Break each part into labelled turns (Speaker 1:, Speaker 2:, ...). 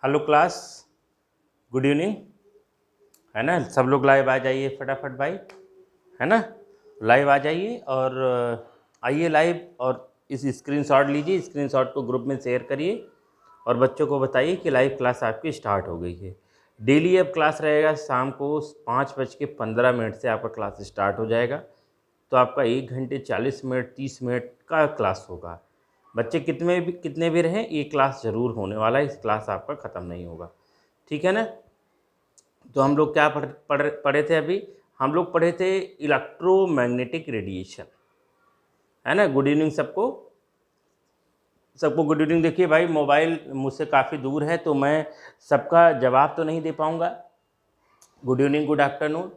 Speaker 1: Hello class, good evening. है ना, सब लोग लाइव आ जाइए फटाफट भाई, है ना। लाइव आ जाइए और आइए लाइव, और इस स्क्रीनशॉट लीजिए, स्क्रीनशॉट को ग्रुप में शेयर करिए और बच्चों को बताइए कि लाइव क्लास आपकी स्टार्ट हो गई है। डेली अब क्लास रहेगा शाम को 5:15 से आपका क्लास स्टार्ट हो जाएगा। तो आपका 1 घंटे 40 मिनट 30 मिनट का क्लास होगा। बच्चे कितने भी रहें, ये क्लास ज़रूर होने वाला है, इस क्लास आपका ख़त्म नहीं होगा, ठीक है ना। तो हम लोग क्या पढ़े थे अभी? हम लोग पढ़े थे इलेक्ट्रोमैग्नेटिक रेडिएशन, है ना। गुड इवनिंग सबको, सबको गुड इवनिंग। देखिए भाई, मोबाइल मुझसे काफ़ी दूर है तो मैं सबका जवाब तो नहीं दे पाऊँगा। Good evening, good afternoon,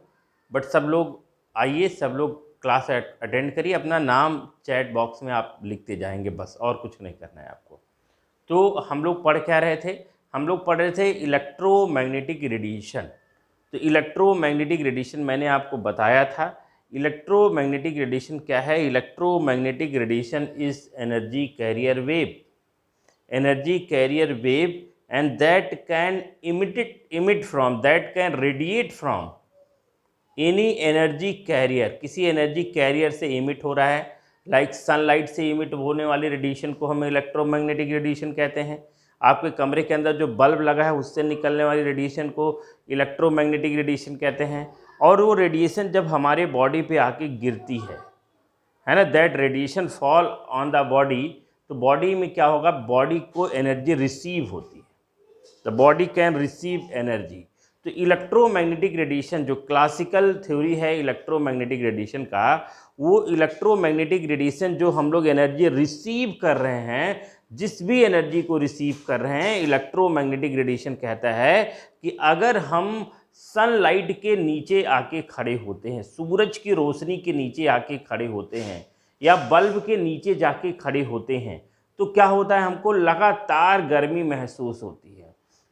Speaker 1: but सब लोग आइए, सब लोग क्लास अटेंड करिए। अपना नाम चैट बॉक्स में आप लिखते जाएंगे, बस और कुछ नहीं करना है आपको। तो हम लोग पढ़ क्या रहे थे? हम लोग पढ़ रहे थे इलेक्ट्रोमैग्नेटिक रेडिएशन। तो इलेक्ट्रोमैग्नेटिक रेडिएशन मैंने आपको बताया था। इलेक्ट्रोमैग्नेटिक रेडिएशन क्या है? Electromagnetic radiation is energy carrier wave, energy carrier wave, and that can emit from, that can radiate from any energy carrier. किसी एनर्जी कैरियर से इमिट हो रहा है, लाइक सनलाइट से इमिट होने वाली रेडिएशन को हम इलेक्ट्रोमैग्नेटिक रेडिएशन कहते हैं। आपके कमरे के अंदर जो बल्ब लगा है उससे निकलने वाली रेडिएशन को इलेक्ट्रोमैग्नेटिक रेडिएशन कहते हैं। और वो रेडिएशन जब हमारे बॉडी पे आके गिरती है ना, that radiation fall on the body, तो बॉडी में क्या होगा? बॉडी को एनर्जी रिसीव होती है, the body can receive energy. तो इलेक्ट्रोमैग्नेटिक रेडिएशन जो क्लासिकल थ्योरी है इलेक्ट्रोमैग्नेटिक रेडिएशन का, वो इलेक्ट्रोमैग्नेटिक रेडिएशन जो हम लोग एनर्जी रिसीव कर रहे हैं, जिस भी एनर्जी को रिसीव कर रहे हैं, इलेक्ट्रोमैग्नेटिक रेडिएशन कहता है कि अगर हम सनलाइट के नीचे आके खड़े होते हैं, सूरज की रोशनी के नीचे आके खड़े होते हैं, या बल्ब के नीचे जाके खड़े होते हैं, तो क्या होता है? हमको लगातार गर्मी महसूस होती है,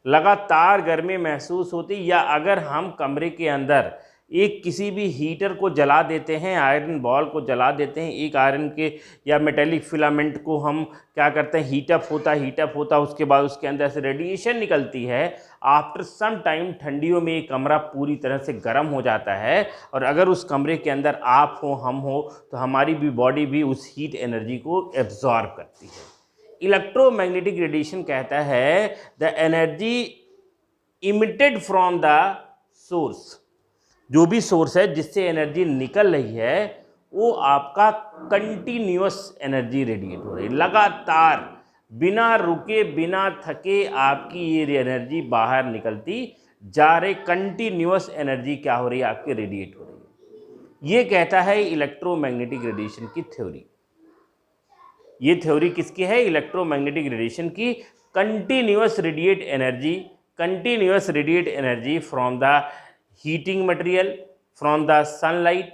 Speaker 1: लगातार गर्मी महसूस होती। या अगर हम कमरे के अंदर एक किसी भी हीटर को जला देते हैं, आयरन बॉल को जला देते हैं, एक आयरन के या मेटेलिक फिलामेंट को हम क्या करते हैं, हीटअप होता, उसके बाद उसके अंदर से रेडिएशन निकलती है। आफ्टर सम टाइम ठंडियों में ये कमरा पूरी तरह से गर्म हो जाता है, और अगर उस कमरे के अंदर आप हो, हम हो, तो हमारी भी बॉडी भी उस हीट एनर्जी को एब्जॉर्ब करती है। इलेक्ट्रोमैग्नेटिक रेडिएशन कहता है the energy emitted from the source, जो भी सोर्स है जिससे एनर्जी निकल रही है, वो आपका कंटिन्यूअस एनर्जी रेडिएट हो रही है, लगातार बिना रुके बिना थके आपकी ये एनर्जी बाहर निकलती जा रही, कंटिन्यूअस एनर्जी क्या हो रही है? आपकी रेडिएट हो रही है। ये कहता है इलेक्ट्रोमैग्नेटिक रेडिएशन की थ्योरी। ये थ्योरी किसकी है? इलेक्ट्रोमैग्नेटिक रेडिएशन की। Continuous radiate energy from the heating material, from the sunlight,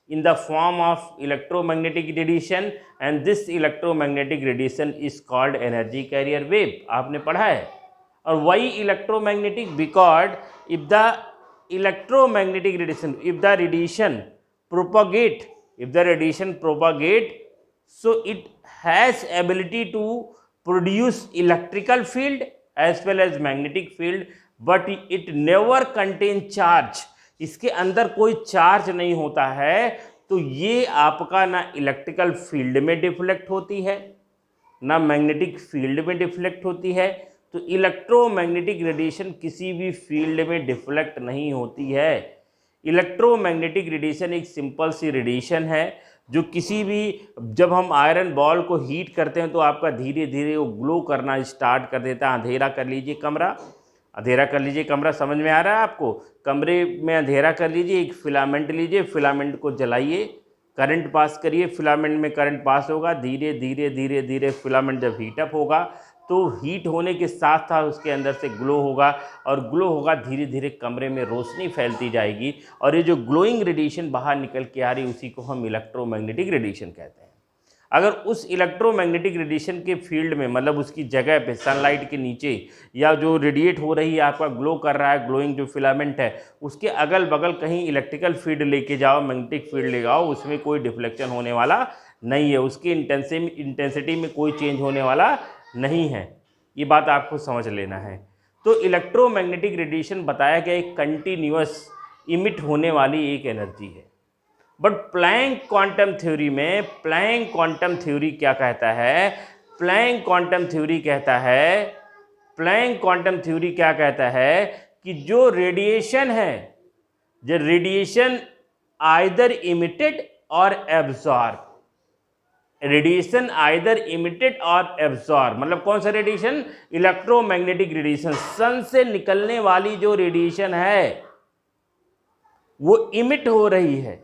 Speaker 1: in the form of electromagnetic radiation, and this electromagnetic radiation is called energy carrier wave। आपने पढ़ा है। और why electromagnetic? because if the electromagnetic radiation, if the radiation propagate, so it has ability to produce electrical field as well as magnetic field, but it never contain charge. इसके अंदर कोई charge नहीं होता है, तो ये आपका ना इलेक्ट्रिकल फील्ड में डिफ्लेक्ट होती है, ना मैग्नेटिक फील्ड में डिफ्लेक्ट होती है। तो इलेक्ट्रोमैग्नेटिक रेडिएशन किसी भी फील्ड में डिफ्लेक्ट नहीं होती है। इलेक्ट्रोमैग्नेटिक रेडिएशन एक सिंपल सी रेडिएशन है जो किसी भी, जब हम आयरन बॉल को हीट करते हैं तो आपका धीरे धीरे वो ग्लो करना स्टार्ट कर देता है। अंधेरा कर लीजिए कमरा, समझ में आ रहा है आपको? कमरे में अंधेरा कर लीजिए, एक फिलामेंट लीजिए, फिलामेंट को जलाइए, करंट पास करिए, फिलामेंट में करंट पास होगा, धीरे धीरे फिलामेंट जब हीटअप होगा तो हीट होने के साथ साथ उसके अंदर से ग्लो होगा, और ग्लो होगा, धीरे धीरे कमरे में रोशनी फैलती जाएगी, और ये जो ग्लोइंग रेडिएशन बाहर निकल के आ रही उसी को हम इलेक्ट्रोमैग्नेटिक रेडिएशन कहते हैं। अगर उस इलेक्ट्रोमैग्नेटिक रेडिएशन के फील्ड में, मतलब उसकी जगह पे सनलाइट के नीचे, या जो रेडिएट हो रही है आपका ग्लो कर रहा है, ग्लोइंग जो फिलामेंट है, उसके अगल बगल कहीं इलेक्ट्रिकल फील्ड लेके जाओ, मैग्नेटिक फील्ड ले जाओ, उसमें कोई डिफ्लेक्शन होने वाला नहीं है, उसकी इंटेंसिटी में कोई चेंज होने वाला नहीं है। ये बात आपको समझ लेना है। तो इलेक्ट्रोमैग्नेटिक रेडिएशन बताया गया एक कंटिन्यूअस इमिट होने वाली एक एनर्जी है। बट प्लैंक क्वांटम थ्योरी में प्लैंक क्वांटम थ्योरी क्या कहता है? प्लैंक क्वांटम थ्योरी कहता है, प्लैंक क्वांटम थ्योरी क्या कहता है कि जो रेडिएशन है, जो रेडिएशन आइदर इमिटेड और एब्जॉर्ब, रेडिएशन आइदर इमिटेड और एब्जॉर्ब, मतलब कौन सा रेडिएशन? Electromagnetic radiation. सन से निकलने वाली जो रेडिएशन है वो इमिट हो रही है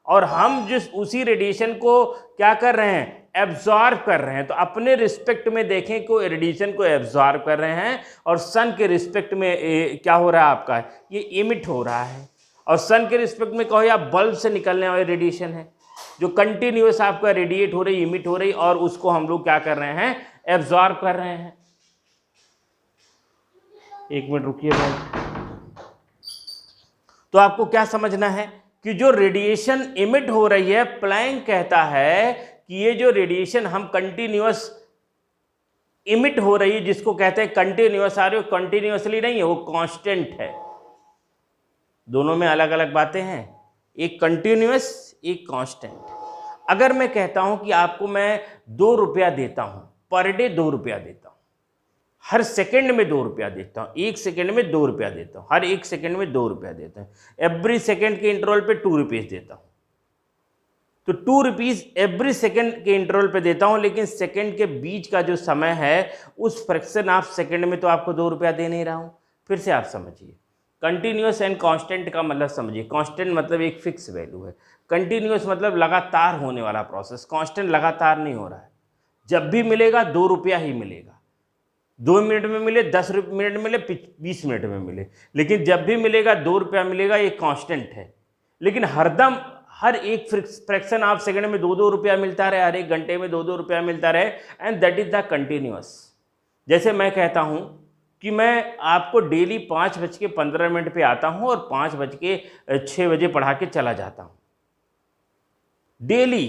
Speaker 1: और हम जिस उसी रेडिएशन को क्या कर रहे हैं? एब्जॉर्ब कर रहे हैं। तो अपने रिस्पेक्ट में देखें को रेडिएशन को एब्जॉर्ब कर रहे हैं और सन के रिस्पेक्ट में क्या हो रहा है आपका? ये इमिट हो रहा है। और सन के रिस्पेक्ट में कहो या बल्ब से निकलने वाली रेडिएशन है जो कंटिन्यूअस आपका रेडिएट हो रही, इमिट हो रही, और उसको हम लोग क्या कर रहे हैं? एब्जॉर्ब कर रहे हैं। एक मिनट रुकिए भाई। तो आपको क्या समझना है कि जो रेडिएशन इमिट हो रही है, प्लैंक कहता है कि ये जो रेडिएशन हम कंटिन्यूअस इमिट हो रही है, जिसको कहते हैं कंटिन्यूअस आ रही है, कंटिन्यूअसली नहीं है, वो कांस्टेंट है। दोनों में अलग अलग बातें हैं, एक कंटिन्यूअस, एक कांस्टेंट। अगर मैं कहता हूं कि आपको मैं 2 रुपया देता हूं, पर डे 2 रुपया देता हूं, हर सेकंड में 2 रुपया देता हूं, 1 सेकंड में 2 रुपया देता हूं, हर 1 सेकंड में 2 रुपया देता हूं, एवरी सेकंड के इंटरवल पे 2 रुपीज देता हूं, तो 2 रुपीज एवरी सेकंड के इंटरवल पे देता हूं। लेकिन सेकंड के बीच का जो समय है उस फ्रैक्शन ऑफ सेकंड में तो आपको 2 रुपया दे नहीं रहा हूं। फिर से आप समझिए, कंटिन्यूअस एंड कांस्टेंट का मतलब समझिए। कांस्टेंट मतलब एक फिक्स वैल्यू है, कंटिन्यूअस मतलब लगातार होने वाला प्रोसेस। कांस्टेंट लगातार नहीं हो रहा है, जब भी मिलेगा 2 रुपया ही मिलेगा। 2 मिनट में मिले, 10 मिनट में मिले, 20 मिनट में मिले, लेकिन जब भी मिलेगा 2 रुपया मिलेगा। ये कांस्टेंट है। लेकिन हरदम हर एक फ्रैक्शन ऑफ सेकंड में 2-2 रुपया मिलता रहे, हर एक घंटे में 2-2 रुपया मिलता रहे, and that is the continuous. जैसे मैं कहता हूं कि मैं आपको डेली 5:15 पे आता हूं और 5:06 पढ़ा के चला जाता हूं। Daily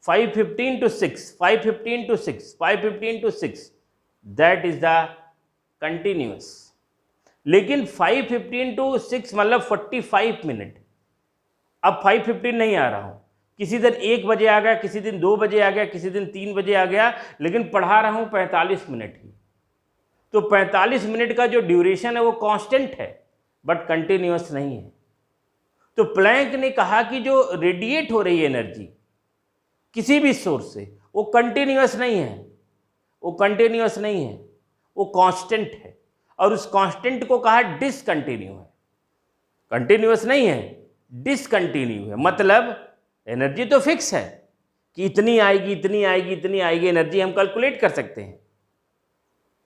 Speaker 1: 5:15 to 6, 5:15 to 6, 5:15 to 6, that is the continuous. लेकिन 5:15 to 6 मतलब 45 मिनट। अब 5:15 नहीं आ रहा हूं, किसी दिन 1 बजे आ गया, किसी दिन 2 बजे आ गया, किसी दिन 3 बजे आ गया, लेकिन पढ़ा रहा हूं 45 मिनट ही। तो 45 मिनट का जो ड्यूरेशन है वो कांस्टेंट है, बट कंटिन्यूअस नहीं है। तो प्लैंक ने कहा कि जो रेडिएट हो रही है एनर्जी किसी भी सोर्स से, वो कंटिन्यूअस नहीं है, वो कंटिन्यूअस नहीं है, वो कांस्टेंट है। और उस कांस्टेंट को कहा डिसकंटिन्यू है। कंटिन्यूअस नहीं है, डिसकंटिन्यू है। मतलब एनर्जी तो फिक्स है कि इतनी आएगी, इतनी आएगी, इतनी आएगी, एनर्जी हम कैलकुलेट कर सकते हैं,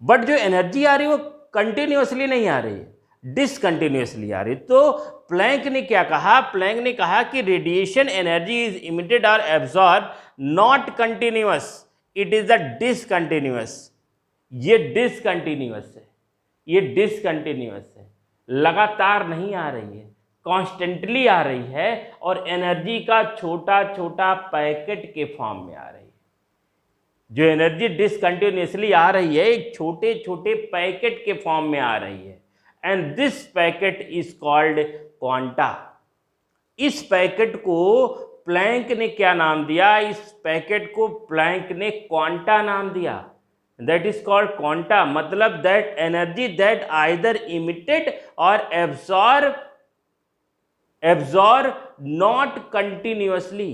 Speaker 1: बट जो एनर्जी आ रही है वो कंटिन्यूअसली नहीं आ रही है, डिसकंटिन्यूअसली आ रही है। तो प्लैंक ने क्या कहा? प्लैंक ने कहा कि रेडिएशन एनर्जी इज इमिटेड और absorb not continuous, it is the discontinuous. ये डिसकंटिन्यूअस है, ये डिसकंटिन्यूअस है, लगातार नहीं आ रही है, कॉन्स्टेंटली आ रही है, और एनर्जी का छोटा छोटा पैकेट के फॉर्म में आ रही है। जो एनर्जी डिसकंटिन्यूअसली आ रही है एक छोटे छोटे पैकेट के फॉर्म में आ रही है, and this packet is called quanta. इस पैकेट को प्लैंक ने क्या नाम दिया? इस पैकेट को प्लैंक ने क्वांटा नाम दिया। That is called quanta. मतलब that energy that either emitted और absorb not continuously,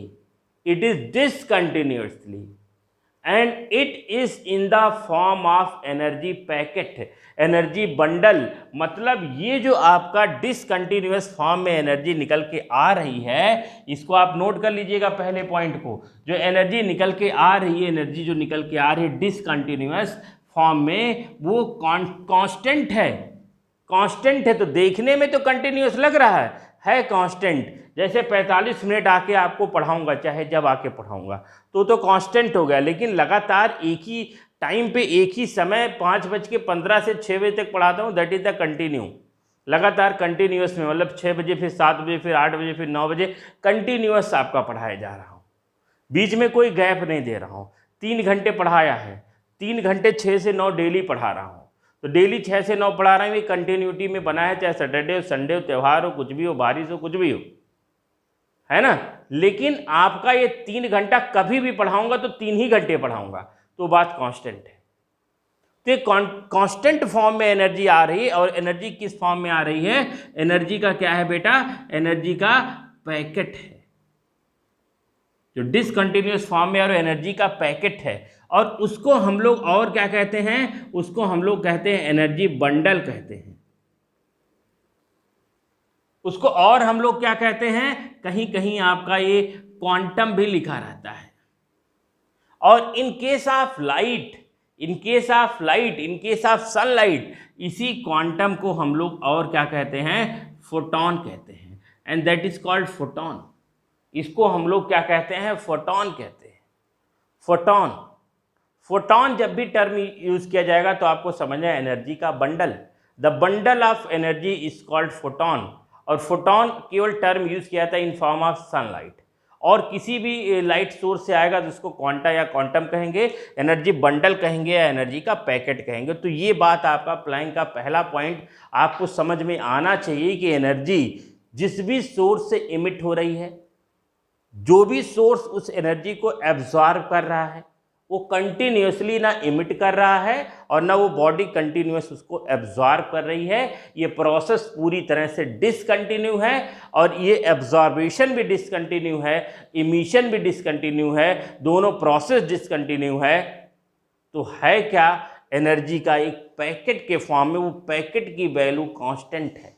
Speaker 1: it is discontinuously, and it is in the form of energy packet, energy bundle. मतलब ये जो आपका डिसकंटिन्यूअस फॉर्म में एनर्जी निकल के आ रही है, इसको आप नोट कर लीजिएगा पहले पॉइंट को। जो एनर्जी निकल के आ रही है, एनर्जी जो निकल के आ रही है डिसकंटिन्यूअस फॉर्म में, वो कांस्टेंट है। कांस्टेंट है तो देखने में तो कंटिन्यूअस लग रहा है कांस्टेंट। जैसे 45 मिनट आके आपको पढ़ाऊंगा, चाहे जब आके पढ़ाऊंगा, तो कांस्टेंट हो गया। लेकिन लगातार एक ही टाइम पे एक ही समय 5:15 से 6 बजे तक पढ़ाता हूँ, दैट इज द कंटिन्यू। लगातार कंटिन्यूअस में, मतलब 6 बजे, फिर 7 बजे, फिर 8 बजे, फिर 9 बजे, कंटिन्यूअस आपका पढ़ाया जा रहा हूँ, बीच में कोई गैप नहीं दे रहा हूँ। 3 घंटे पढ़ाया है, 3 घंटे 6 से 9 डेली पढ़ा रहा हूँ। तो डेली 6 से 9 पढ़ा रहा हूँ, ये कंटिन्यूटी में बना है, चाहे सैटरडे हो, संडे हो, त्यौहार हो, कुछ भी हो, बारिश हो, कुछ भी हो, है ना। लेकिन आपका ये 3 घंटा कभी भी पढ़ाऊंगा तो 3 ही घंटे पढ़ाऊंगा, तो बात कांस्टेंट है। तो ये कांस्टेंट फॉर्म में एनर्जी आ रही है, और एनर्जी किस फॉर्म में आ रही है? एनर्जी का क्या है बेटा? एनर्जी का पैकेट है। जो डिसकंटिन्यूअस फॉर्म में और एनर्जी का पैकेट है, और उसको हम लोग और क्या कहते हैं? उसको हम लोग कहते हैं एनर्जी बंडल कहते हैं। उसको और हम लोग क्या कहते हैं? कहीं कहीं आपका ये क्वांटम भी लिखा रहता है। और इन case of light, in case of light, in case of sunlight, इसी क्वांटम को हम लोग और क्या कहते हैं? फोटॉन कहते हैं, and that is called photon. इसको हम लोग क्या कहते हैं? फोटॉन कहते हैं। फोटॉन, फोटॉन जब भी टर्म यूज किया जाएगा तो आपको समझना है एनर्जी का bundle. The bundle of energy is called photon. और फोटॉन केवल टर्म यूज किया था इन फॉर्म ऑफ सनलाइट, और किसी भी लाइट सोर्स से आएगा तो उसको क्वांटा या क्वांटम कहेंगे, एनर्जी बंडल कहेंगे, या एनर्जी का पैकेट कहेंगे। तो ये बात आपका प्लैंक का पहला पॉइंट आपको समझ में आना चाहिए कि एनर्जी जिस भी सोर्स से इमिट हो रही है, जो भी सोर्स उस एनर्जी को एब्जॉर्ब कर रहा है, वो कंटिन्यूसली ना इमिट कर रहा है और ना वो बॉडी कंटिन्यूस उसको एब्जॉर्ब कर रही है। ये प्रोसेस पूरी तरह से डिसकंटिन्यू है, और ये एब्जॉर्बेशन भी डिसकंटिन्यू है, इमिशन भी डिसकंटिन्यू है, दोनों प्रोसेस डिसकंटिन्यू है। तो है क्या? एनर्जी का एक पैकेट के फॉर्म में, वो पैकेट की वैल्यू कांस्टेंट है।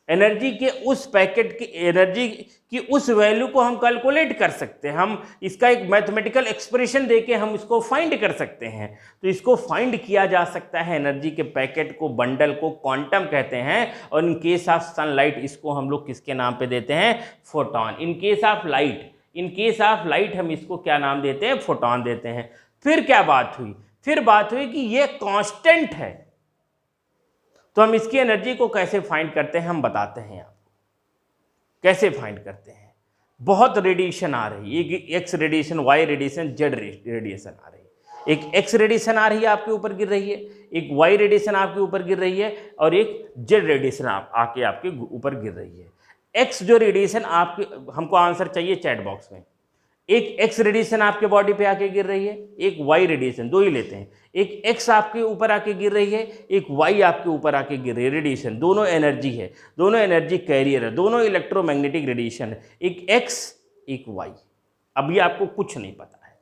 Speaker 1: एनर्जी के उस पैकेट की, एनर्जी की उस वैल्यू को हम कैलकुलेट कर सकते हैं, हम इसका एक मैथमेटिकल एक्सप्रेशन देके हम इसको फाइंड कर सकते हैं। तो इसको फाइंड किया जा सकता है, एनर्जी के पैकेट को, बंडल को क्वांटम कहते हैं। और इन केस ऑफ सनलाइट इसको हम लोग किसके नाम पे देते हैं? Photon. In case of light, in case of light हम इसको क्या नाम देते हैं? फोटॉन देते हैं। फिर क्या बात हुई? फिर बात हुई कि ये कांस्टेंट है, तो हम इसकी एनर्जी को कैसे फाइंड करते हैं, हम बताते हैं आपको कैसे फाइंड करते हैं। बहुत रेडिएशन आ रही है, एक X radiation, Y radiation, Z radiation आ रही है। एक एक्स रेडिएशन आ रही है, आपके ऊपर गिर रही है, एक वाई रेडिएशन आपके ऊपर गिर रही है, और एक जेड रेडिएशन आके आपके ऊपर गिर रही है। एक्स जो रेडिएशन आपके, हमको आंसर चाहिए चैट बॉक्स में। एक एक्स रेडिएशन आपके बॉडी पे आके गिर रही है, एक वाई रेडिएशन, दो ही लेते हैं। एक एक्स आपके ऊपर आके गिर रही है, एक वाई आपके ऊपर आके गिर रही है। रेडिएशन दोनों एनर्जी है, दोनों एनर्जी कैरियर है, दोनों इलेक्ट्रोमैग्नेटिक रेडिएशन है। एक एक्स, एक वाई। अभी आपको कुछ नहीं पता है,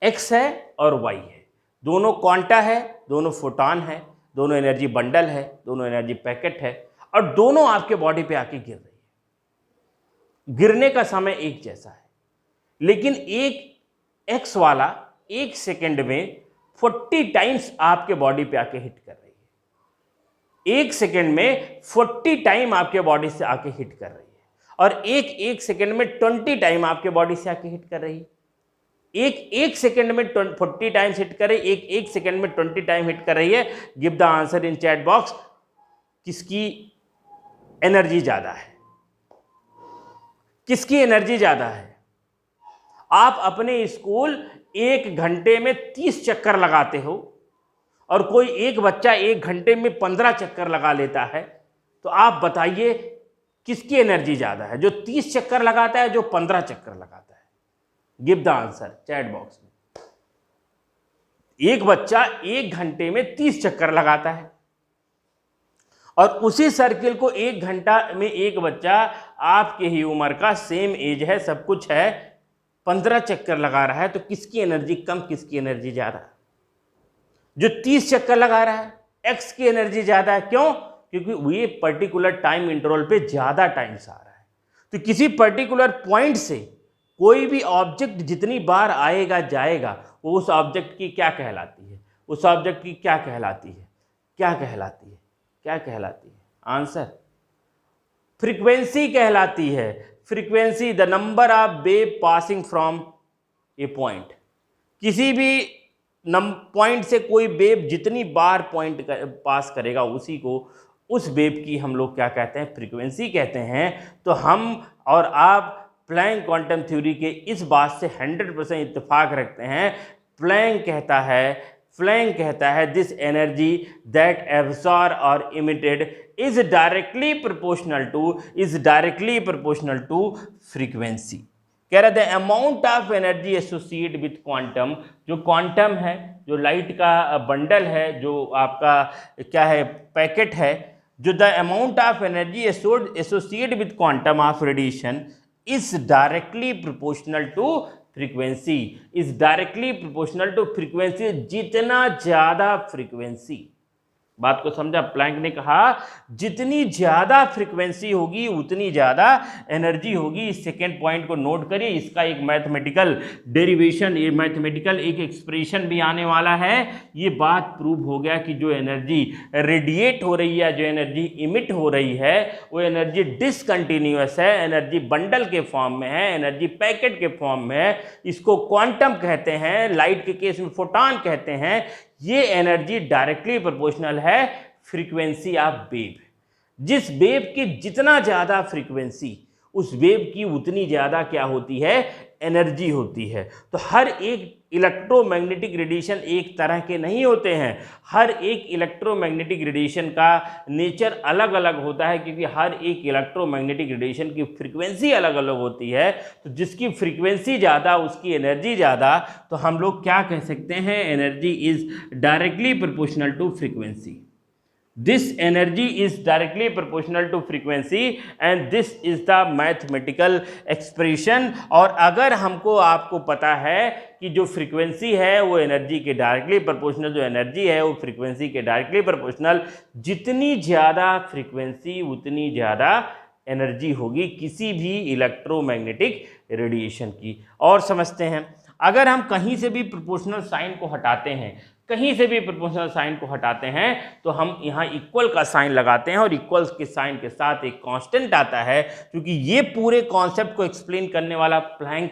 Speaker 1: एक्स है और वाई है, दोनों क्वांटा है, दोनों फोटॉन है, दोनों एनर्जी बंडल है, दोनों एनर्जी पैकेट है, और दोनों आपके बॉडी पे आके गिर रही है। गिरने का समय एक जैसा है, लेकिन एक एक्स वाला 1 सेकेंड में 40 टाइम्स आपके बॉडी पे आके हिट कर रही है। 1 सेकेंड में 40 टाइम आपके बॉडी से आके हिट कर रही है, और एक सेकेंड में 20 टाइम आपके बॉडी से आके हिट कर रही है। एक सेकेंड में 40 टाइम्स हिट कर रही है, एक सेकेंड में 20 टाइम हिट कर रही है। Give the answer in chat box, किसकी एनर्जी ज्यादा है? किसकी एनर्जी ज्यादा है? आप अपने स्कूल 1 घंटे में 30 चक्कर लगाते हो, और कोई एक बच्चा 1 घंटे में 15 चक्कर लगा लेता है, तो आप बताइए किसकी एनर्जी ज़्यादा है? जो 30 चक्कर लगाता है, जो 15 चक्कर लगाता है? Give the answer chat box में। एक बच्चा 1 घंटे में 30 चक्कर लगाता है, और उसी सर्किल को 1 घंटा में एक बच्चा आपके ही उम्र का, सेम एज है, सब कुछ है, 15 चक्कर लगा रहा है। तो किसकी एनर्जी कम, किसकी एनर्जी ज्यादा? जो 30 चक्कर लगा रहा है, एक्स की एनर्जी ज्यादा है। क्यों? क्योंकि ये पर्टिकुलर टाइम इंटरवल पे ज्यादा टाइम से आ रहा है। तो किसी पर्टिकुलर पॉइंट से कोई भी ऑब्जेक्ट जितनी बार आएगा जाएगा, वो उस ऑब्जेक्ट की क्या कहलाती है? उस ऑब्जेक्ट की क्या कहलाती है? क्या कहलाती है? क्या कहलाती है? आंसर फ्रीक्वेंसी कहलाती है। Frequency, the number of wave passing from A point. किसी भी पॉइंट से कोई वेव जितनी बार पॉइंट पास करेगा, उसी को, उस वेव की हम लोग क्या कहते हैं? फ्रीक्वेंसी कहते हैं। तो हम और आप प्लैंक क्वांटम थ्योरी के इस बात से 100% इत्तेफाक रखते हैं। प्लैंक कहता है प्लैंक कहता है दिस एनर्जी दैट एब्सॉर्ब और emitted is directly proportional to frequency. कह रहे थे amount of energy associate with quantum, जो क्वांटम है, जो लाइट का बंडल है, जो आपका क्या है पैकेट है, जो the amount of energy associate with quantum of radiation is directly proportional to frequency, जितना ज़्यादा फ्रीक्वेंसी, बात को समझा, प्लैंक ने कहा जितनी ज़्यादा फ्रीक्वेंसी होगी उतनी ज़्यादा एनर्जी होगी। इस सेकेंड पॉइंट को नोट करिए, इसका एक मैथमेटिकल डेरिवेशन, ये मैथमेटिकल एक एक्सप्रेशन भी आने वाला है। ये बात प्रूव हो गया कि जो एनर्जी रेडिएट हो रही है, जो एनर्जी इमिट हो रही है, वो एनर्जी डिसकंटिन्यूअस है, एनर्जी बंडल के फॉर्म में है, एनर्जी पैकेट के फॉर्म में है। इसको क्वांटम कहते हैं, लाइट के केस में फोटॉन कहते हैं। ये एनर्जी डायरेक्टली प्रोपोर्शनल है फ्रीक्वेंसी ऑफ वेव। जिस वेव की जितना ज़्यादा फ्रीक्वेंसी, उस वेव की उतनी ज़्यादा क्या होती है, एनर्जी होती है। तो हर एक इलेक्ट्रोमैग्नेटिक रेडिएशन एक तरह के नहीं होते हैं, हर एक इलेक्ट्रोमैग्नेटिक रेडिएशन का नेचर अलग अलग होता है, क्योंकि हर एक इलेक्ट्रोमैग्नेटिक रेडिएशन की फ्रीक्वेंसी अलग अलग होती है। तो जिसकी फ्रीक्वेंसी ज़्यादा उसकी एनर्जी ज़्यादा, तो हम लोग क्या कह सकते हैं, energy is directly proportional to frequency. This energy is directly proportional to frequency and this is the mathematical expression। और अगर हमको आपको पता है कि जो फ्रीक्वेंसी है वो एनर्जी के डायरेक्टली प्रोपोर्शनल, जो एनर्जी है वो फ्रीक्वेंसी के डायरेक्टली प्रोपोर्शनल, जितनी ज़्यादा फ्रीक्वेंसी उतनी ज़्यादा एनर्जी होगी किसी भी इलेक्ट्रोमैग्नेटिक रेडिएशन की। और समझते हैं, अगर हम कहीं से भी प्रोपोर्शनल साइन को हटाते हैं, कहीं से भी प्रोपोर्शनल साइन को हटाते हैं, तो हम यहाँ इक्वल का साइन लगाते हैं और इक्वल्स के साइन के साथ एक कांस्टेंट आता है, क्योंकि ये पूरे कॉन्सेप्ट को एक्सप्लेन करने वाला प्लैंक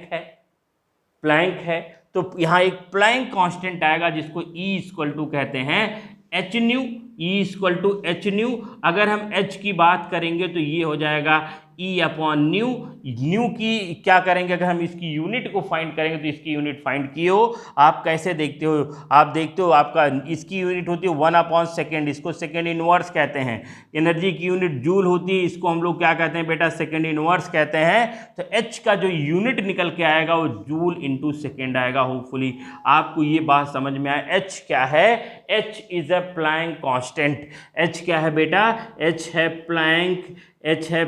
Speaker 1: है। तो यहाँ एक प्लैंक कांस्टेंट आएगा जिसको E इक्वल टू कहते हैं H nu, E equal to H nu. अगर हम H की बात करेंगे तो ये हो जाएगा E अपॉन न्यू। न्यू की क्या करेंगे, अगर हम इसकी यूनिट को फाइंड करेंगे तो इसकी यूनिट फाइंड किए हो आप, कैसे देखते हो, आप देखते हो आपका इसकी यूनिट होती है 1/2, इसको सेकेंड इनवर्स कहते हैं। एनर्जी की यूनिट जूल होती है, इसको हम लोग क्या कहते हैं बेटा, सेकेंड इनवर्स कहते हैं। तो H का जो यूनिट निकल के आएगा वो जूल इंटू सेकेंड आएगा। होपफुली आपको ये बात समझ में आए। H क्या है, H is a Planck constant. H क्या है बेटा, H है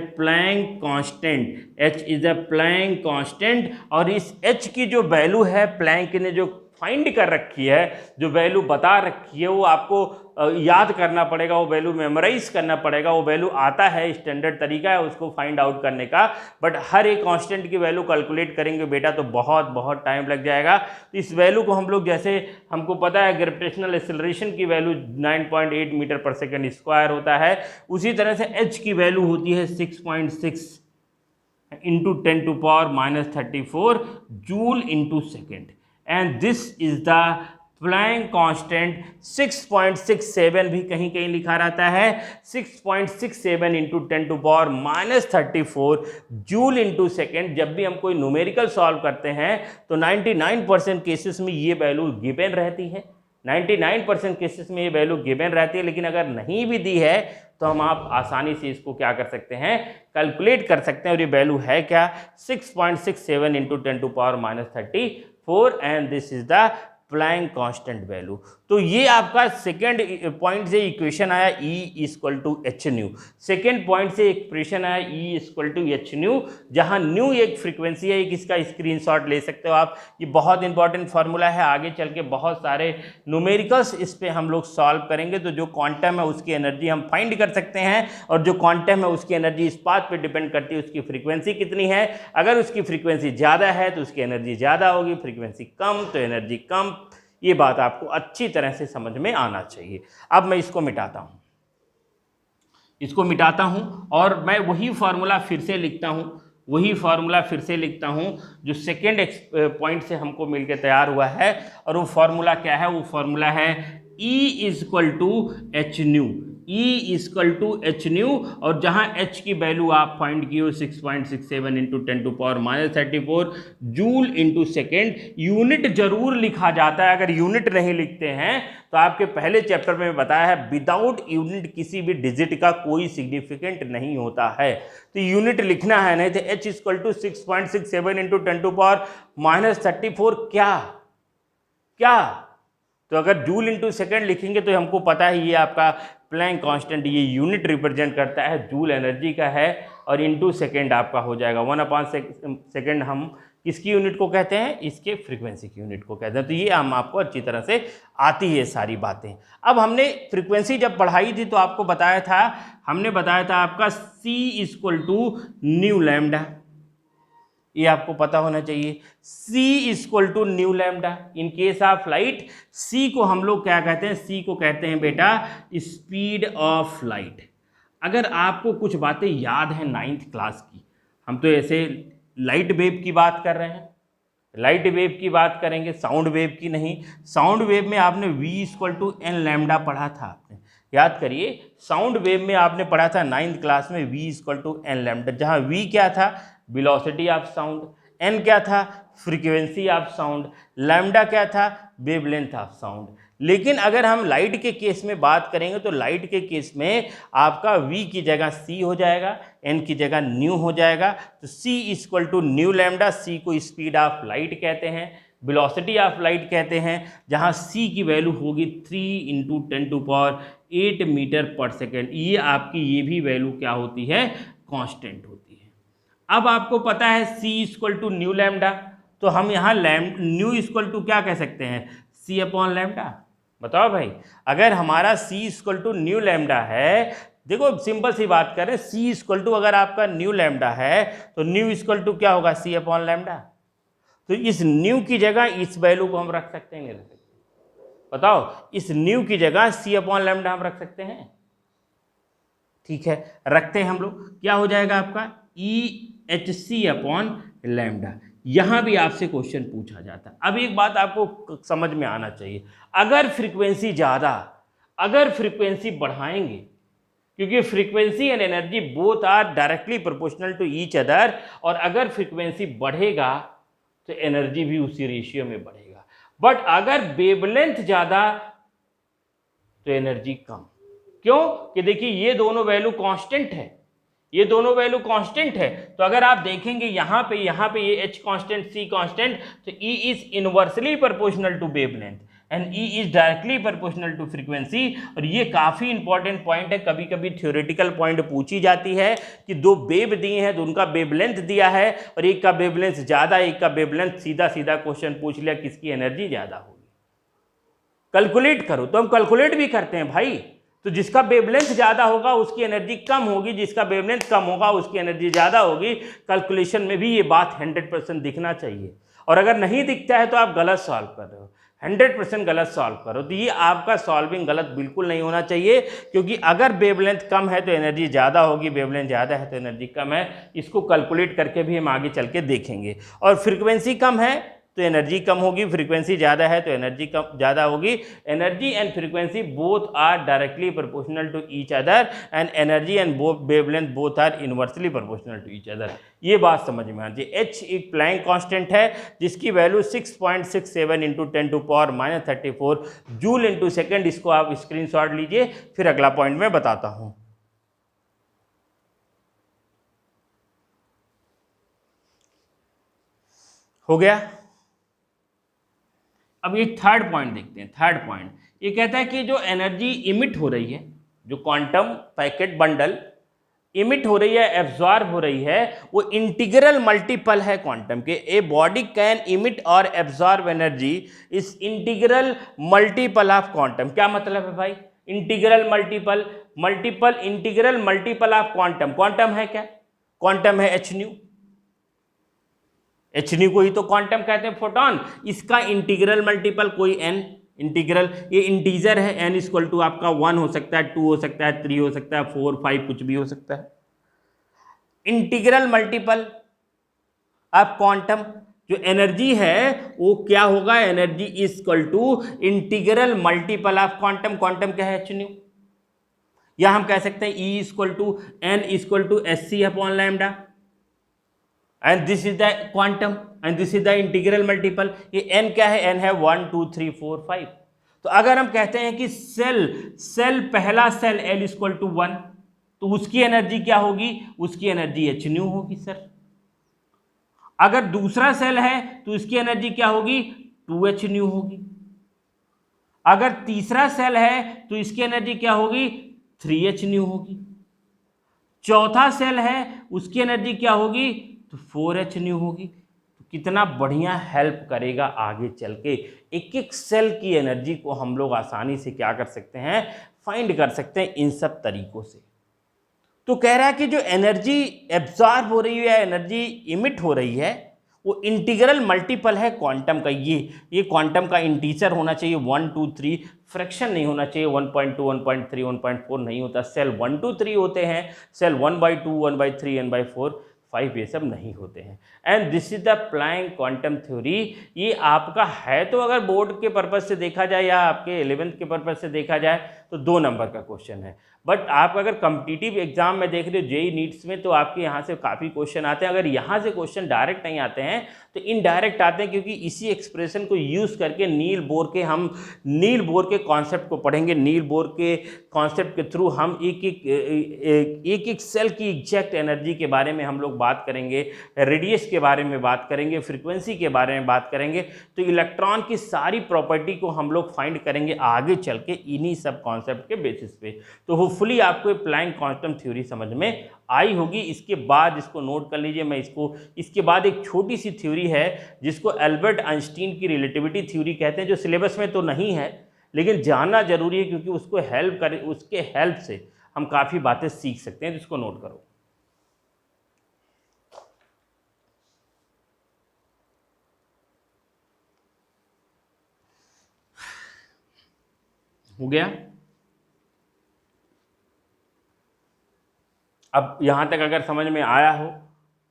Speaker 1: Planck constant. H is a Planck constant. और इस H की जो वैल्यू है, प्लैंक ने जो फाइंड कर रखी है, जो वैल्यू बता रखी है, वो आपको याद करना पड़ेगा, वो वैल्यू मेमोराइज करना पड़ेगा। वो वैल्यू आता है, स्टैंडर्ड तरीका है उसको फाइंड आउट करने का, बट हर एक कांस्टेंट की वैल्यू कैलकुलेट करेंगे बेटा तो बहुत बहुत टाइम लग जाएगा। तो इस वैल्यू को हम लोग, जैसे हमको पता है ग्रेविटेशनल एक्सेलरेशन की वैल्यू 9.8 मीटर पर सेकेंड स्क्वायर होता है, उसी तरह से H की वैल्यू होती है 6.6 into 10⁻⁻34 joule into second. And this is the Planck constant. 6.67 भी कहीं कहीं लिखा रहता है, 6.67 इंटू 10⁻⁻34 जूल इंटू सेकेंड। जब भी हम कोई न्यूमेरिकल सॉल्व करते हैं तो 99% केसेस में ये वैल्यू गिवन रहती है, 99% केसेस में ये वैल्यू गिवन रहती है। लेकिन अगर नहीं भी दी है तो हम आप आसानी से इसको क्या कर सकते हैं, कैलकुलेट कर सकते हैं। और ये वैल्यू है क्या, 6.67 into 10⁻⁻34 and this is the Planck constant value. तो ये आपका सेकेंड पॉइंट से इक्वेशन आया E equal to H nu. Second point से इक्वेशन आया E equal to H nu, जहां न्यू एक फ्रीक्वेंसी है। एक इसका स्क्रीनशॉट ले सकते हो आप, ये बहुत इंपॉर्टेंट फार्मूला है। आगे चल के बहुत सारे न्यूमेरिकल्स इस पे हम लोग सॉल्व करेंगे, तो जो क्वांटम है उसकी एनर्जी हम फाइंड कर सकते हैं, और जो क्वांटम है उसकी एनर्जी इस बात पे डिपेंड करती है उसकी फ्रीक्वेंसी कितनी है। अगर उसकी फ्रीक्वेंसी ज़्यादा है तो उसकी एनर्जी ज़्यादा होगी, फ्रीक्वेंसी कम तो एनर्जी कम। ये बात आपको अच्छी तरह से समझ में आना चाहिए। अब मैं इसको मिटाता हूं, और मैं वही फार्मूला फिर से लिखता हूं, जो सेकेंड पॉइंट से हमको मिलकर तैयार हुआ है। और वो फार्मूला क्या है, वो फार्मूला है E equal to H nu. E equal to H nu, और जहां H की वैल्यू आप फाइंड किए हो 6.67 into 10⁻34 joule into second. Unit जरूर लिखा जाता है, अगर यूनिट नहीं लिखते हैं तो आपके पहले चैप्टर में बताया है विदाउट यूनिट किसी भी डिजिट का कोई सिग्निफिकेंट नहीं होता है, तो यूनिट लिखना है, नहीं तो H इक्वल टू 6.67 इंटू 10⁻34 क्या। तो अगर जूल इंटू सेकेंड लिखेंगे तो हमको पता है ये आपका प्लैंक कांस्टेंट, ये यूनिट रिप्रेजेंट करता है, जूल एनर्जी का है, और इंटू सेकेंड आपका हो जाएगा 1/सेकेंड। हम किसकी यूनिट को कहते हैं, इसके फ्रीक्वेंसी की यूनिट को कहते हैं। तो ये हम आपको अच्छी तरह से आती है सारी बातें। अब हमने फ्रीक्वेंसी जब पढ़ाई थी तो आपको बताया था, हमने बताया था आपका C equal to nu lambda, ये आपको पता होना चाहिए। C equal to nu lambda. In case of light C को हम लोग क्या कहते हैं, C को कहते हैं बेटा स्पीड ऑफ लाइट। अगर आपको कुछ बातें याद हैं 9th क्लास की, हम तो ऐसे लाइट वेव की बात कर रहे हैं, लाइट वेव की बात करेंगे, साउंड वेव की नहीं। साउंड वेव में आपने V equal to n lambda पढ़ा था, आपने याद करिए। साउंड वेव में आपने पढ़ा था 9th क्लास में V equal to n lambda, जहाँ V क्या था, वेलोसिटी ऑफ साउंड, n क्या था, फ्रीक्वेंसी ऑफ साउंड, लैम्डा क्या था, वेवलेंथ ऑफ साउंड। लेकिन अगर हम लाइट के केस में बात करेंगे तो लाइट के केस में आपका V की जगह C हो जाएगा, n की जगह न्यू हो जाएगा। तो C equal to nu lambda, C को स्पीड ऑफ लाइट कहते हैं, वेलोसिटी ऑफ लाइट कहते हैं, जहां C की वैल्यू होगी 3 इंटू 10⁸ मीटर पर सेकेंड। ये आपकी ये भी वैल्यू क्या होती है, कांस्टेंट होती है। अब आपको पता है C equal to nu lambda, तो हम यहाँ न्यू इक्वल टू क्या कह सकते हैं, C अपॉन लैम्डा। बताओ भाई, अगर हमारा C equal to nu lambda है, देखो सिंपल सी बात करें, C इक्वल टू अगर आपका न्यू लैम्डा है तो न्यू इक्वल टू क्या होगा, C अपॉन लैम्डा। तो इस न्यू की जगह इस वैल्यू को हम रख सकते हैं, नहीं रख सकते, बताओ, इस न्यू की जगह C अपॉन लैम्डा हम रख सकते हैं, ठीक है, रखते हैं हम लोग। क्या हो जाएगा आपका EHC अपॉन लैम्डा। यहां भी आपसे क्वेश्चन पूछा जाता है। अब एक बात आपको समझ में आना चाहिए, अगर फ्रीक्वेंसी ज़्यादा, अगर फ्रीक्वेंसी बढ़ाएंगे, क्योंकि frequency and energy both are directly proportional to each other, और अगर फ्रीक्वेंसी बढ़ेगा तो एनर्जी भी उसी रेशियो में बढ़ेगा। बट अगर वेवलेंथ ज़्यादा तो एनर्जी कम। क्यों कि देखिए ये दोनों वैल्यू कांस्टेंट है, ये दोनों वैल्यू कांस्टेंट है। तो अगर आप देखेंगे यहाँ पे ये H कांस्टेंट, C कांस्टेंट, तो E is inversely proportional to wavelength and E is directly proportional to frequency. और ये काफ़ी इंपॉर्टेंट पॉइंट है, कभी कभी थ्योरेटिकल पॉइंट पूछी जाती है कि दो वेव दिए हैं तो उनका वेवलेंथ दिया है, और एक का वेवलेंथ ज़्यादा, एक का वेवलेंथ, सीधा सीधा क्वेश्चन पूछ लिया किसकी एनर्जी ज़्यादा होगी, कैलकुलेट करो। तो हम कैलकुलेट भी करते हैं भाई, तो जिसका वेवलेंथ ज़्यादा होगा उसकी एनर्जी कम होगी, जिसका वेवलेंथ कम होगा उसकी एनर्जी ज़्यादा होगी। कैलकुलेशन में भी ये बात 100% दिखना चाहिए, और अगर नहीं दिखता है तो आप गलत सॉल्व कर रहे हो, 100% गलत सॉल्व करो। तो ये आपका सॉल्विंग गलत बिल्कुल नहीं होना चाहिए, क्योंकि अगर वेवलेंथ कम है तो एनर्जी ज़्यादा होगी, वेवलेंथ ज़्यादा है तो एनर्जी कम है। इसको कैलकुलेट करके भी हम आगे चल के देखेंगे। और फ्रीक्वेंसी कम है तो एनर्जी कम होगी, फ्रीक्वेंसी ज़्यादा है तो एनर्जी कम ज़्यादा होगी। Energy and frequency both are directly proportional to each other, and energy and wavelength both are inversely proportional to each other. ये बात समझ में आती है। H एक प्लैंक कांस्टेंट है जिसकी value 6.67 into 10⁻34 joule into second. इसको आप स्क्रीनशॉट लीजिए, फिर अगला पॉइंट मैं बताता हूँ। हो गया। अब ये थर्ड पॉइंट देखते हैं। थर्ड पॉइंट ये कहता है कि जो एनर्जी इमिट हो रही है, जो क्वांटम पैकेट बंडल इमिट हो रही है, एब्जॉर्ब हो रही है, वो इंटीग्रल मल्टीपल है क्वांटम के। ए बॉडी कैन इमिट और एब्जॉर्ब एनर्जी इस इंटीग्रल मल्टीपल ऑफ क्वांटम। क्या मतलब है भाई, integral multiple, multiple integral multiple of quantum. Quantum है क्या, क्वांटम है एच न्यू, एच न्यू को ही तो क्वांटम कहते हैं, फोटॉन। इसका इंटीग्रल मल्टीपल कोई एन, इंटीग्रल ये इंटीजर है, एन इक्वल टू आपका 1 हो सकता है, 2 हो सकता है, 3 हो सकता है, 4, 5 कुछ भी हो सकता है। इंटीग्रल मल्टीपल ऑफ क्वांटम, जो एनर्जी है वो क्या होगा, energy equal to integral multiple of quantum. Quantum क्या है, एच न्यू। या हम कह सकते हैं E equal to n equal to s c upon lambda, and this is the quantum and this is the integral multiple. ये n क्या है? n है 1 2 3 4 5। तो अगर हम कहते हैं कि सेल पहला सेल l इक्वल टू 1, तो उसकी एनर्जी क्या होगी? उसकी एनर्जी एच न्यू होगी सर। अगर दूसरा सेल है तो इसकी एनर्जी क्या होगी? 2h न्यू होगी। अगर तीसरा सेल है तो इसकी एनर्जी क्या होगी? 3h न्यू होगी। चौथा सेल है उसकी एनर्जी क्या होगी? तो 4h न्यू होगी। तो कितना बढ़िया हेल्प करेगा आगे चल के। एक एक सेल की एनर्जी को हम लोग आसानी से क्या कर सकते हैं? फाइंड कर सकते हैं इन सब तरीकों से। तो कह रहा है कि जो एनर्जी एब्जॉर्ब हो रही है, एनर्जी इमिट हो रही है, वो इंटीग्रल मल्टीपल है क्वांटम का। ये क्वांटम का इंटीजर होना चाहिए 1 2 3, फ्रैक्शन नहीं होना चाहिए 1.2 1.3 1.4 नहीं होता। सेल 1 2 3 होते हैं, सेल 1/2 1/3 n/4 5 ये सब नहीं होते हैं। And this is the Planck quantum theory. ये आपका है तो अगर बोर्ड के पर्पज से देखा जाए या आपके 11th के पर्पज से देखा जाए तो 2 नंबर का क्वेश्चन है। बट आप अगर कम्पिटिटिव एग्जाम में देख रहे हो जेई नीट्स में, तो आपके यहाँ से काफ़ी क्वेश्चन आते हैं। अगर यहाँ से क्वेश्चन डायरेक्ट नहीं आते हैं तो इनडायरेक्ट आते हैं, क्योंकि इसी एक्सप्रेशन को यूज़ करके नील बोर के कॉन्सेप्ट को पढ़ेंगे। नील बोर के कॉन्सेप्ट के थ्रू हम एक सेल की एग्जैक्ट एनर्जी के बारे में हम लोग बात करेंगे, रेडियस के बारे में बात करेंगे, फ्रीक्वेंसी के बारे में बात करेंगे। तो इलेक्ट्रॉन की सारी प्रॉपर्टी को हम लोग फाइंड करेंगे आगे चल के इन्हीं सब कॉन्सेप्ट के बेसिस पे। तो होपफुली आपको प्लैंक क्वांटम थ्योरी समझ में आई होगी। इसके बाद इसको नोट कर लीजिए। इसके बाद एक छोटी सी थ्योरी है जिसको एल्बर्ट आइंस्टीन की रिलेटिविटी थ्योरी कहते हैं, जो सिलेबस में तो नहीं है लेकिन जानना जरूरी है, क्योंकि उसके हेल्प से हम काफ़ी बातें सीख सकते हैं। जिसको नोट करो। हो गया? अब यहाँ तक अगर समझ में आया हो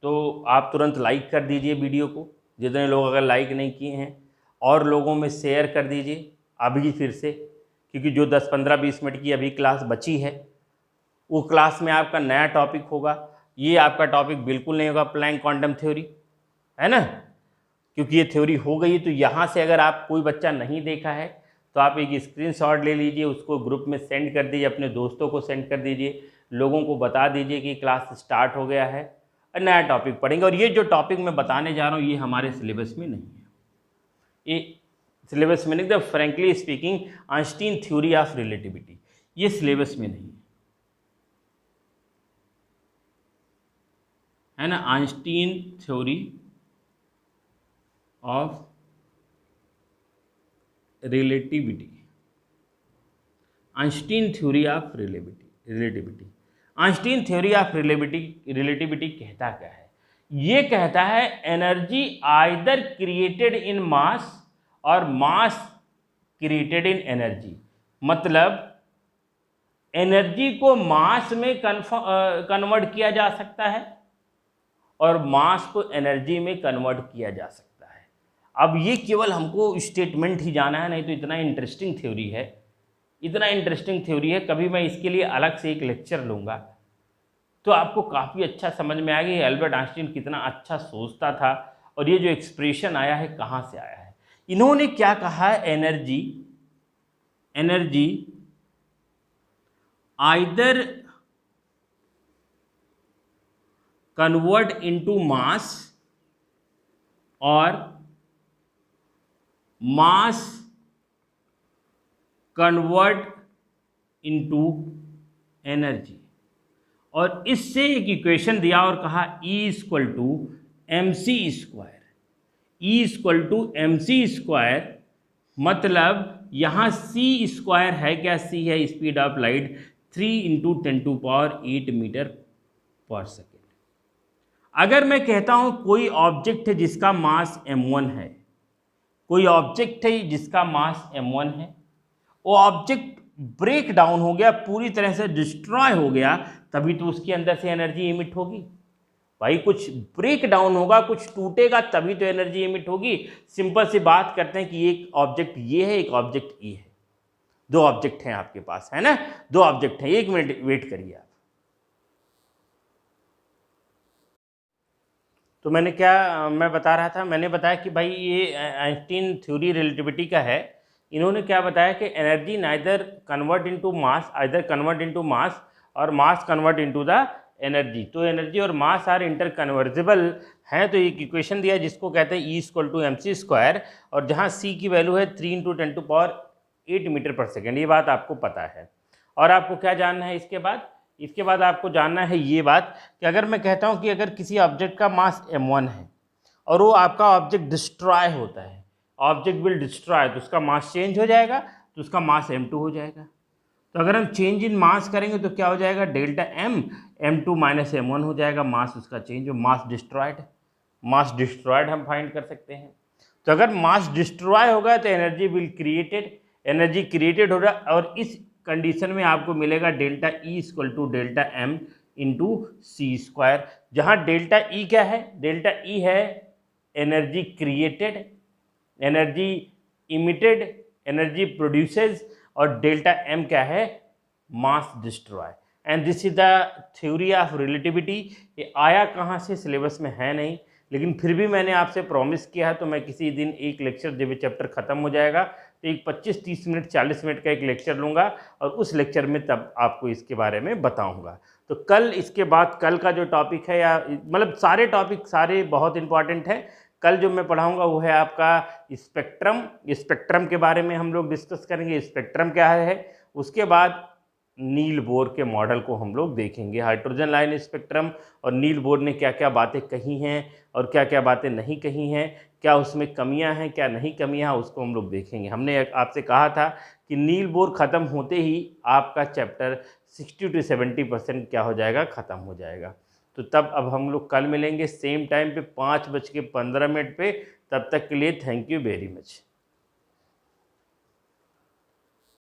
Speaker 1: तो आप तुरंत लाइक कर दीजिए वीडियो को, जितने लोग अगर लाइक नहीं किए हैं, और लोगों में शेयर कर दीजिए अभी फिर से, क्योंकि जो 10 15 20 मिनट की अभी क्लास बची है वो क्लास में आपका नया टॉपिक होगा। ये आपका टॉपिक बिल्कुल नहीं होगा प्लैंक क्वांटम थ्योरी, है ना, क्योंकि ये थ्योरी हो गई। तो यहाँ से अगर आप कोई बच्चा नहीं देखा है तो आप एक स्क्रीनशॉट ले लीजिए, उसको ग्रुप में सेंड कर दीजिए, अपने दोस्तों को सेंड कर दीजिए, लोगों को बता दीजिए कि क्लास स्टार्ट हो गया है और नया टॉपिक पढ़ेंगे। और ये जो टॉपिक मैं बताने जा रहा हूँ ये हमारे सिलेबस में नहीं है। ये सिलेबस में नहीं, frankly speaking Einstein theory of relativity ये सिलेबस में नहीं है ना। Einstein theory of relativity, Einstein theory of relativity. Einstein theory of relativity कहता क्या है? ये कहता है एनर्जी आइदर क्रिएटेड इन मास और मास क्रिएटेड इन एनर्जी। मतलब एनर्जी को मास में कन्वर्ट किया जा सकता है और मास को एनर्जी में कन्वर्ट किया जा सकता है। अब ये केवल हमको स्टेटमेंट ही जाना है, नहीं तो इतना इंटरेस्टिंग थ्योरी है, कभी मैं इसके लिए अलग से एक लेक्चर लूँगा तो आपको काफ़ी अच्छा समझ में आएगा एल्बर्ट आइंस्टीन कितना अच्छा सोचता था और ये जो एक्सप्रेशन आया है कहाँ से आया है। इन्होंने क्या कहा है? Energy either convert into mass और मास कन्वर्ट इनटू एनर्जी। और इससे एक इक्वेशन दिया और कहा E equal to mc square. E equal to mc square मतलब यहाँ c स्क्वायर है क्या? c है स्पीड ऑफ लाइट 3 × 10⁸ मीटर पर सेकेंड। अगर मैं कहता हूँ कोई ऑब्जेक्ट है जिसका मास m1 है, कोई ऑब्जेक्ट है जिसका मास m1 है, वो ऑब्जेक्ट ब्रेक डाउन हो गया, पूरी तरह से डिस्ट्रॉय हो गया, तभी तो उसके अंदर से एनर्जी इमिट होगी। भाई कुछ ब्रेक डाउन होगा, कुछ टूटेगा, तभी तो एनर्जी इमिट होगी। सिंपल सी बात करते हैं कि एक ऑब्जेक्ट ये है, एक ऑब्जेक्ट ये है। दो ऑब्जेक्ट हैं आपके पास, है ना, दो ऑब्जेक्ट हैं, 1 मिनट वेट करिए आप। तो मैं बता रहा था, मैंने बताया कि भाई ये आइंस्टीन थ्योरी रिलेटिविटी का है। इन्होंने क्या बताया कि energy neither convert into mass, either convert into mass और मास कन्वर्ट इनटू द एनर्जी। तो एनर्जी और मास आर इंटर कन्वर्जिबल हैं। तो एक इक्वेशन दिया जिसको कहते हैं E=mc², और जहाँ c की वैल्यू है 3 × 10⁸ मीटर पर सेकेंड। ये बात आपको पता है। और आपको क्या जानना है इसके बाद? इसके बाद आपको जानना है ये बात कि अगर मैं कहता हूँ कि अगर किसी ऑब्जेक्ट का मास m1 है और वो आपका ऑब्जेक्ट डिस्ट्रॉय होता है, ऑब्जेक्ट विल डिस्ट्रॉय, तो उसका मास चेंज हो जाएगा, तो उसका मास m2 हो जाएगा। तो अगर हम चेंज इन मास करेंगे तो क्या हो जाएगा? Delta m, m2 minus m1 हो जाएगा, मास उसका चेंज हो, मास डिस्ट्रॉयड, मास डिस्ट्रॉयड हम फाइंड कर सकते हैं। तो अगर मास डिस्ट्रॉय होगा तो energy will created, energy created होगा, और इस कंडीशन में आपको मिलेगा डेल्टा E=डेल्टा m इंटू c², जहाँ डेल्टा ई क्या है? डेल्टा ई है energy created, energy emitted, energy produces, और डेल्टा एम क्या है? Mass destroy. And this is the theory of relativity. ये आया कहाँ से? सिलेबस में है नहीं, लेकिन फिर भी मैंने आपसे प्रॉमिस किया है, तो मैं किसी दिन एक लेक्चर, जब चैप्टर ख़त्म हो जाएगा तो एक 25-30 मिनट 40 मिनट का एक लेक्चर लूँगा, और उस लेक्चर में तब आपको इसके बारे में बताऊँगा। तो कल, इसके बाद कल का जो टॉपिक है, या मतलब सारे टॉपिक सारे बहुत इंपॉर्टेंट हैं। कल जो मैं पढ़ाऊँगा वो है आपका स्पेक्ट्रम। स्पेक्ट्रम के बारे में हम लोग डिस्कस करेंगे, स्पेक्ट्रम क्या है। उसके बाद नील बोर के मॉडल को हम लोग देखेंगे, हाइड्रोजन लाइन स्पेक्ट्रम, और नील बोर ने क्या क्या बातें कही हैं और क्या क्या बातें नहीं कही हैं, क्या उसमें कमियां हैं, क्या नहीं कमियां, उसको हम लोग देखेंगे। हमने आपसे कहा था कि नील बोर ख़त्म होते ही आपका चैप्टर 60 to 70% क्या हो जाएगा? ख़त्म हो जाएगा। तो तब अब हम लोग कल मिलेंगे सेम टाइम पे 5:15 पे। तब तक के लिए थैंक यू वेरी मच।